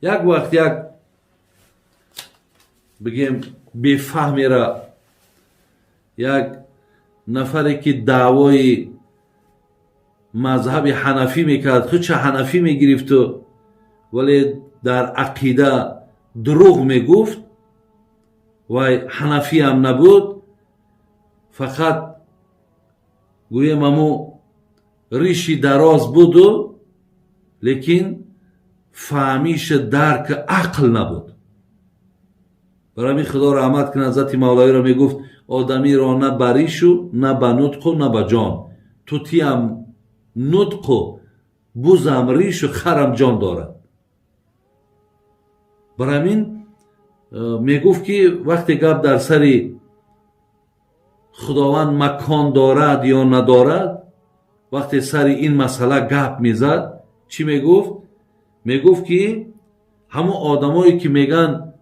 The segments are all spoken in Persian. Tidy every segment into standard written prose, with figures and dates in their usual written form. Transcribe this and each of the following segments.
یک وقت یک بگیم بفهمی را یک نفری که دعوای مذهب حنفی میکرد، خودش حنفی میگرفت ولی در عقیده دروغ میگفت و حنفی هم نبود، فقط گویم امو ریشی دراز بود لیکن فهمیش درک عقل نبود. برای می خدا رحمت کنه حضرت مولایی را میگفت آدمی را نه به ریشو نه به نطق و نه به جان، توتی هم نطق و بوزم ریش و خرم جان دارد. برای این میگفت که وقتی گپ در سری خداوند مکان دارد یا ندارد، وقتی سری این مسئله گپ میزد چی میگفت؟ میگفت که همون آدمایی که میگن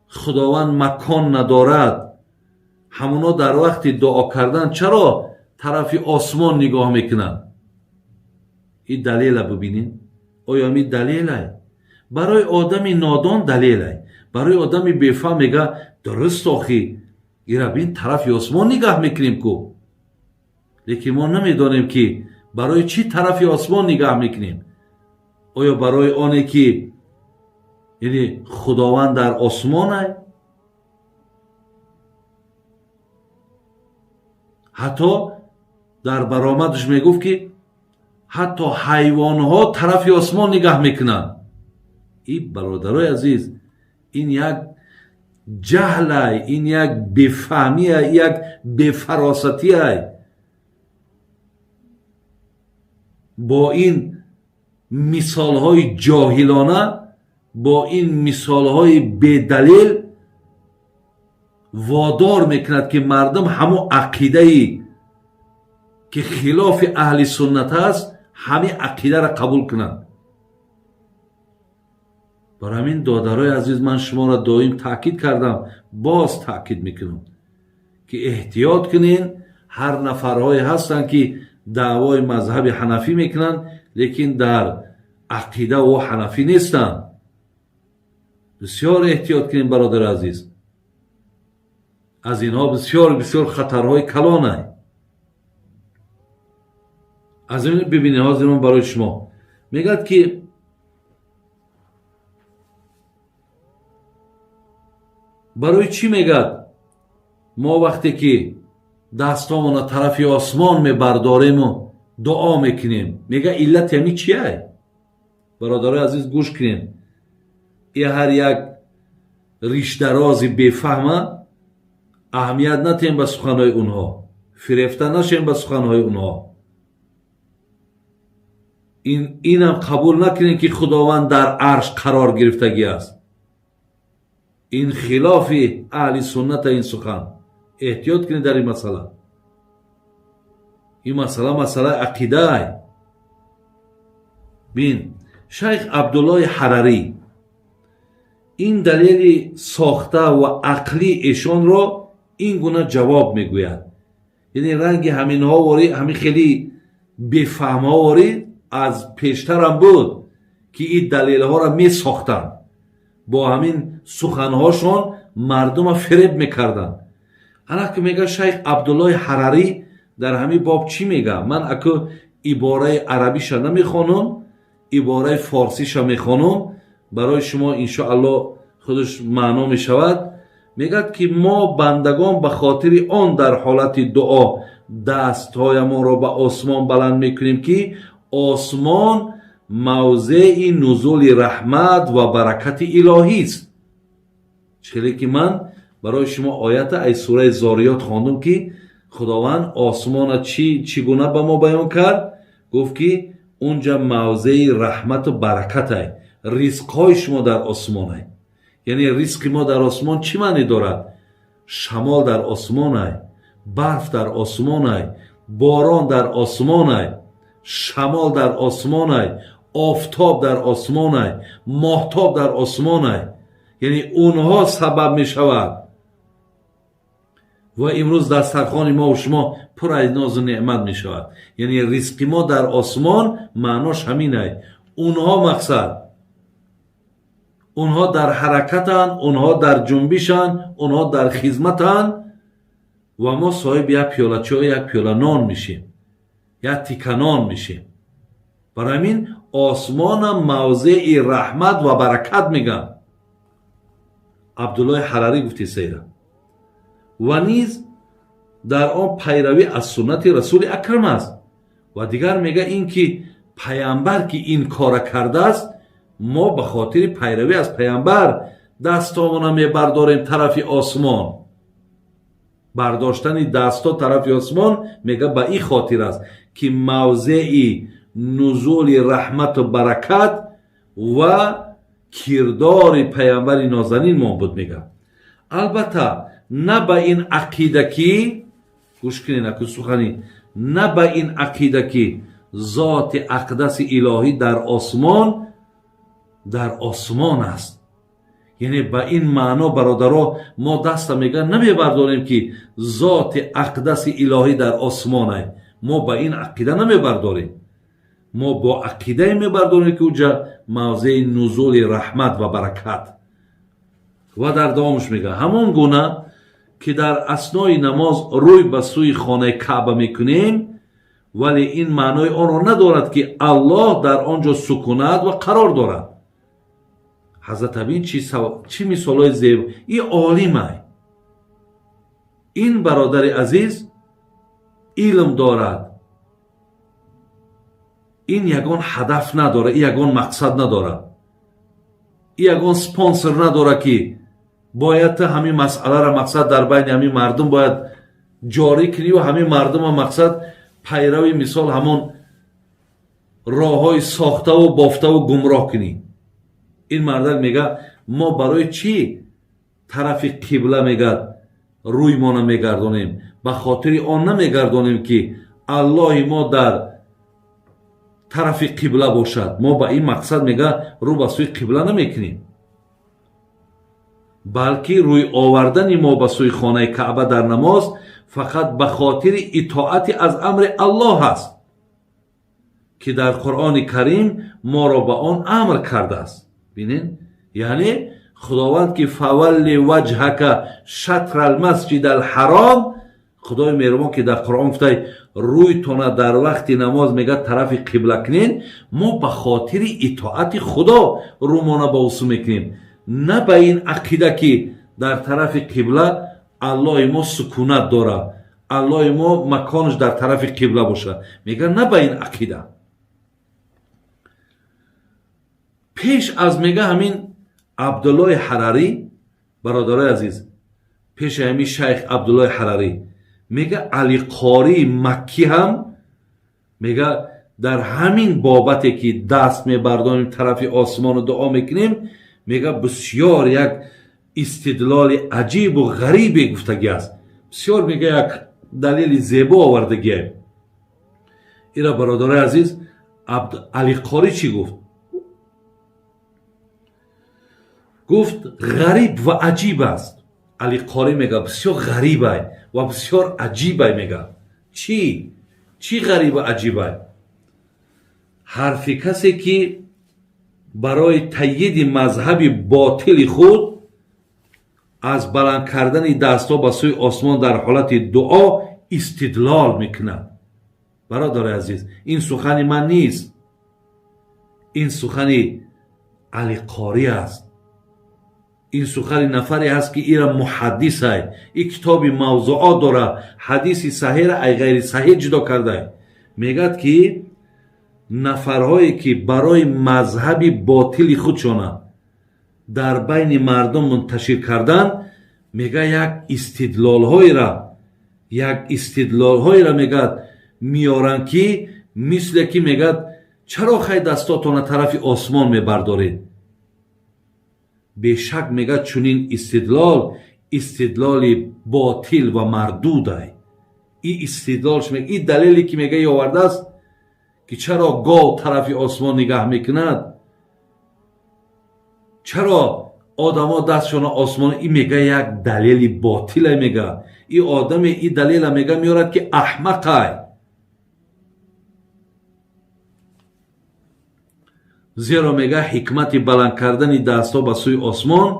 خداوند مکان ندارد، همونا در وقت دعا کردن چرا طرف آسمان نگاه میکنن؟ این دلیل ببینین. آیا می دلیل برای آدمی نادان دلیل برای آدمی بفهم میگه درست آخی ایرا بین طرف آسمان نگاه میکنیم کو، لیکن ما نمیدانیم که برای چی طرف آسمان نگاه میکنیم. آیا برای آنه که یعنی خداوند در آسمان حتی در برآمدش میگفت که حتی حیوان ها طرف آسمان نگاه میکنن. این برادرای عزیز این یک جهل این یک بفهمی یک بفراستی با این مثال های جاهلانه، با این مثال های بدلیل وادار میکند که مردم همون عقیده ای که خلاف اهل سنت است همین عقیده را قبول کنند. برای همین دادرای عزیز من شما را دائم تاکید کردم، باز تاکید میکنم که احتیاط کنین. هر نفرهای هستن که دعوای مذهب حنفی میکنن لیکن در عقیده و حنفی نیستن. بسیار احتیاط کنین برادر عزیز، از اینها بسیار بسیار خطرهای کلانه. از این ببینید حاضران برای شما میگد که برای چی میگد ما وقتی که دستامون طرف آسمان میبرداریم و دعا میکنیم، میگه علت یعنی چیه؟ برادر عزیز گوش کنین. این هر یک ریش درازی بفهمه اهمیت ندیم به سخنهای اونها، فریفته نشیم به سخنهای اونها. اینم قبول نکنین که خداوند در عرش قرار گرفتگی است. این خلاف اهل سنت این سخن. احتیاط کنید در این مسئله. این مسئله عقیده. بین شیخ عبدالله حرری این دلیل ساخته و عقلی ایشان را این گونه جواب میگوید. یعنی رنگ همین ها واری همین خیلی بفهم ها واری از پیشتر هم بود که این دلیل ها را می ساختن، با همین سخن هاشون مردم فریب میکردن. انا که میگه شیخ عبدالله حرری در همین باب چی میگه؟ من اکو عباره عربیش نمیخونم، عباره فارسیش میخونم برای شما انشاءالله خودش معنا میشود. میگه که ما بندگان به خاطر آن در حالت دعا دستهایمان را به آسمان بلند میکنیم که آسمان موضع نزول رحمت و برکت الهی است. چلی که من برای شما آیت ای سوره زاریات خواندم که خداوند آسمان چگونه به ما بیان کرد. گفت که اونجا موضع رحمت و برکت است، رزق های شما در آسمان است. یعنی رزق ما در آسمان چی معنی دارد؟ شمال در آسمان است، برف در آسمان است، باران در آسمان است، شمال در آسمان است، آفتاب در آسمان است، ماهتاب در آسمان است. یعنی اونها سبب می شود و امروز دسترخوان ما و شما پر از ناز و نعمت می شود. یعنی رزق ما در آسمان معناش همین است. اونها مقصد اونها در حرکتن، اونها در جنبشن، اونها در خدمتن و ما صاحب یک پیاله چای، یک پیاله نان میشیم، یک تیکه نان میشیم. برای همین آسمان هم موضع رحمت و برکت میگن. عبدالله حرری گفتی سیره و نیز در آن پیروی از سنت رسول اکرم است. و دیگر میگه این که پیامبر که این کار کرده است، ما به خاطر پیروی از پیامبر دستامون میبرداریم طرف آسمان. برداشتن دستا طرف آسمان میگه به این خاطر است که موضع نزول رحمت و برکت و کردار پیامبر نازنین ما بود میگه. البته نه به این عقیده که گوش کنین اکو سخنی، نه به این عقیده که ذات اقدس الهی در آسمان است. یعنی به این معنا برادرها ما دست میگه نمیبرداریم که ذات اقدس الهی در آسمان است. ما به این عقیده نمیبرداریم. ما با عقیده میبرداریم که اونجا موضع نزول رحمت و برکت. و در دوامش میگه همون گونه که در اثنای نماز روی به سوی خانه کعبه میکنیم، ولی این معنای آن را ندارد که الله در آنجا سکونت و قرار دارد. حضرت ابین چی مثالای زیبا، این عالمه، این برادر عزیز علم دارد، این یگان هدف نداره، این یگان مقصد نداره، این یگان سپانسر نداره که باید همین مسئله را مقصد در بین همین مردم باید جاری کنی و همین مردم را مقصد پیروی مثال همون راه های ساخته و بافته و گمراه کنی. این مرد میگه ما برای چی طرف قبله میگه روی ما نمیگردانیم؟ به خاطر آن نمیگردانیم که الله ما در طرف قبله باشد. ما به این مقصد میگه رو به سوی قبله نمیکنیم، بلکه روی آوردن ما به سوی خانه کعبه در نماز فقط به خاطر اطاعت از امر الله است که در قرآن کریم ما را به آن امر کرده است. بینین، یعنی خداوند که فول وجهک شطر المسجد الحرام، خدای مهربان که در قرآن گفته روی تونه در وقت نماز میگه طرف قبله کنین، ما به خاطر اطاعت خدا رو ما به وسو میکنیم، نه به این عقیده که در طرف قبله الله ما سکونت داره، الله ما مکانش در طرف قبله باشه. میگه نه به این عقیده. پیش از میگه همین عبدالله حرری، برادرای عزیز، پیش همین شیخ عبدالله حرری میگه علی قاری مکی هم میگه در همین بابتی که دست میبرداریم طرف آسمان و دعا میکنیم، میگه بسیار یک استدلال عجیب و غریبی گفتگی است. بسیار میگه یک دلیل زیبا آوردگی. اینا برادرای عزیز علی قاری چی گفت؟ گفت غریب و عجیب است. علی قاری میگه بسیار غریبه و بسیار عجیبه. میگه چی غریب و عجیبه؟ حرف کسی که برای تایید مذهب باطل خود از بلند کردن دستا به سوی آسمان در حالت دعا استدلال میکنه. برادر عزیز، این سخن من نیست، این سخن علی قاری است. این سخن نفری هست که ایرا محدث است. این کتاب موضوعات داره، حدیث صحیح ای غیر صحیح جدا کرده. میگه که نفرهایی که برای مذهب باطل خودشان در بین مردم منتشر کردن، میگه یک استدلال هایی را میگه میارن که مثل که میگه چرا خیلی دستاتون طرف آسمان میبردارید؟ بیشک میگه چونین استدلال باطل و مردود است. این استدلالش میگه، این دلیلی که میگه آورده است که چرا گاو طرف آسمان نگاه میکند، چرا آدما دستشون آسمان، این میگه یک دلیل باطل میگه. این آدم این دلیل میگه میارد که احمق است. зеро мега ҳикмати баланд кардани дастҳо ба сӯи осмон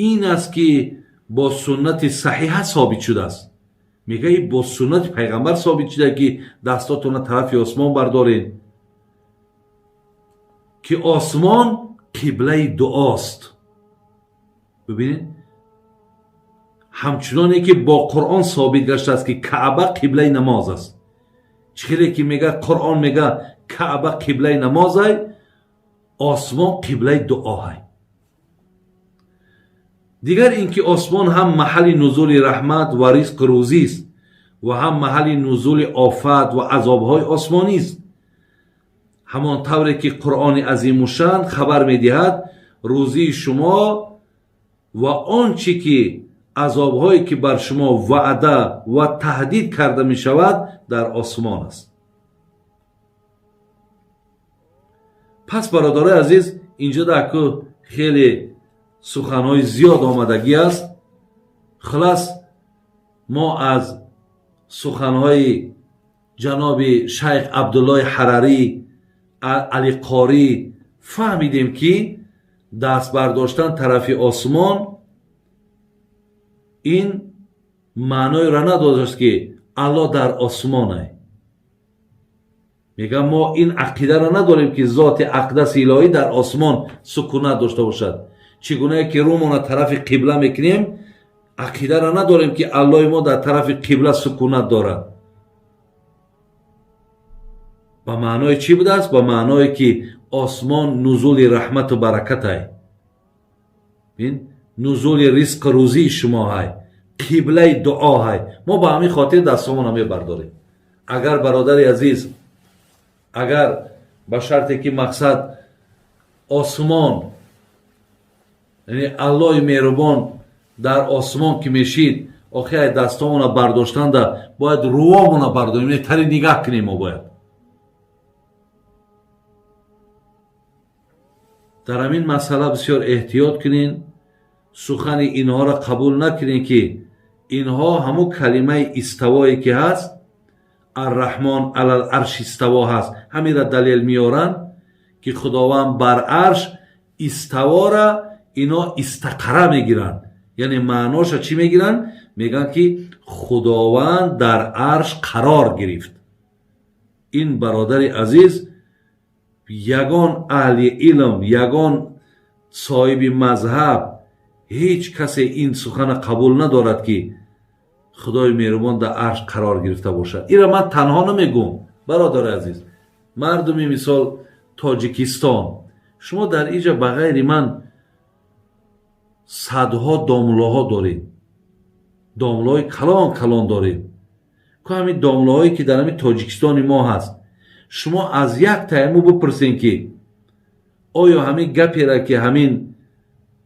ин аст ки бо суннати саҳиҳа собит шудааст. мега ин бо суннати пайғамбар собит шуда ки дастотонро тарафи осмон бардоред, ки осмон қиблаи дуост. бибинед, ҳамчуноне ки бо қуръон собит гаштааст ки каъба қиблаи намоз аст. чхеле ки мега қуръон мега каъба қиблаи намоз ай, осмон қиблаи дуо ай. дигар ин ки осмон ҳам маҳалли нузули раҳмат ва ризқу рӯзист ва ҳам маҳалли нузули офат ва азобҳои осмонист. ҳамон тавре ки қуръони азимушан хабар медиҳад, рӯзии шумо ва он чӣ ки азобҳое ки бар шумо ваъда ва таҳдид карда мешавад дар осмон аст. пас бародарои азиз, инҷо даку хеле суханҳои зиёд омадагӣ аст. хулас мо аз суханҳои ҷаноби шайх абдуллои ҳарарӣ, али қорӣ фаҳмидем ки даст бардоштан тарафи осмон ин маъноеро надодааст ки аллоҳ дар осмон ай. мегӯям мо ин ақидаро надорем ки зоти ақдаси илоҳӣ дар осмон сукунат дошта бошад. чӣ гунае ки рӯмона тарафи қибла мекунем, ақидаро надорем ки аллоҳи мо дар тарафи қибла сукунат дорад. ба маънои чӣ будааст? ба маъное ки осмон нузули раҳмату баракат ай, нузули ризқу рӯзии шумо ай, қиблаи дуо ай. мо ба ҳамин хотир дастҳомона мебардорем. агар бародари азиз, агар ба шарте ки мақсад осмон, яъне аллоҳи меҳрубон дар осмон ки мешид, охир ай дастҳомона бардоштанда бояд рӯомона бардорем, тари нигаҳ кунем. мо бояд дар ҳамин масъала бисёр эҳтиёт кунем. сухани инҳоро қабул накунем ки инҳо ҳамун калимаи иставое ки ҳаст, арраҳмон алал арши иставо ҳаст, ҳаминро далел меоранд ки худованд бар арш иставора ино истақара мегиранд. яъне маъноша чӣ мегиранд? мегӯянд ки худованд дар арш қарор гирифт. ин бародари азиз, ягон аҳли илм, ягон соҳиби мазҳаб, ҳеҷ касе ин сухана қабул надорад ки худои меҳрубон дар арш қарор гирифта бошад. инро ман танҳо намегӯм. бародари азиз, мардуми мисол тоҷикистон, шумо дар инҷа ба ғайри ман садҳо домлоҳо доред, домлоҳои калон калон доред. ку ҳамин домлоҳое ки дар ҳамин тоҷикистони мо ҳаст, шумо аз як таиму бипурсед ки оё ҳамин гапера ки ҳамин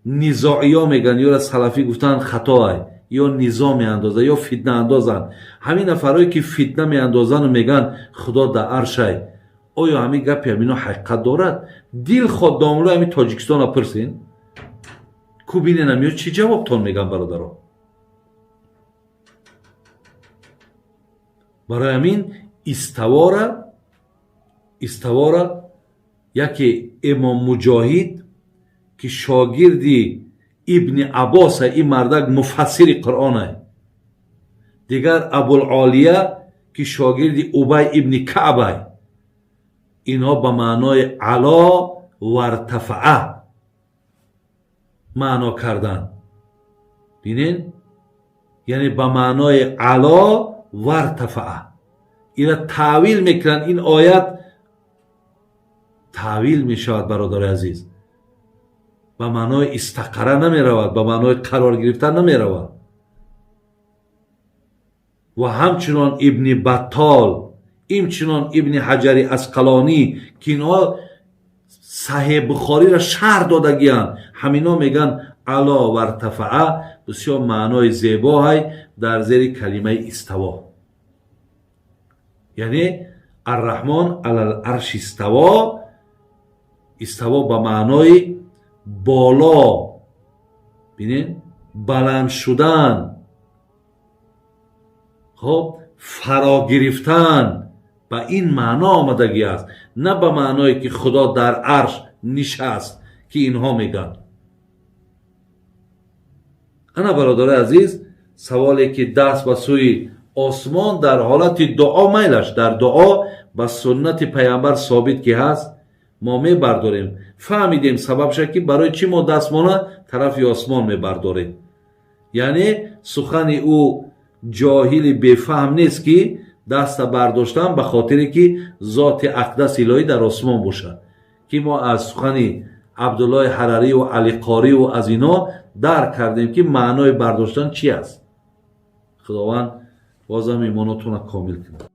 низоиё мегӯянд, ёра салафӣ гуфтанд хато ай, ё низо меандозад, ё фитнаандозанд, ҳамин нафарое ки фитна меандозанду мегӯянд худо дар аршай, оё ҳамин гапи ҳамино ҳақиқат дорад? дил ход домлои ҳамин тоҷикистонро пурсен, ку биненам ё чӣ ҷавобтон мегӯям бародаро. барои ҳамин иставора яке имом муҷоҳид ки шогирди ибни аббос ай, ин мардак муфассири қуръон ай. дигар абулъолия ки шогирди убай ибни каъб ай. инҳо ба маънои ало вартафаа маъно карданд. бинен, яъне ба маънои ало вартафаа. ина таъвил мекунанд. ин оят таъвил мешавад бародари азиз, ба маънои истақара намеравад, ба маънои қарор гирифтан намеравад. ва ҳамчунон ибни баттол, инчунон ибни ҳаҷари асқалонӣ ки инҳо саҳеҳ бухориро шарҳ додагиянд, ҳамино мегӯянд ало вартафаа бисёр маънои зебо ҳай дар зери калимаи иставо. яъне арраҳмон алал арши иставо, иставо ба маънои боло, бинед, баланд шудан, хоб фаро гирифтан, به این معنا آمدگی است، نه به معنایی که خدا در عرش نشست که اینها میگن. انا برادر عزیز، سوالی که دست به سوی آسمان در حالت دعا میلش، در دعا به سنت پیامبر ثابت که هست، ما میبرداریم. فهمیدیم سبب شد که برای چی ما دستمانه طرف آسمان میبرداریم. یعنی سخن او جاهل بفهم نیست که دست برداشتن به خاطری که ذات اقدس الهی در آسمان باشد، که ما از سخن عبدالله حرری و علی قاری و از اینا درک کردیم که معنای برداشتن چی است. خداوند بازم ایمانتون کامل کنه.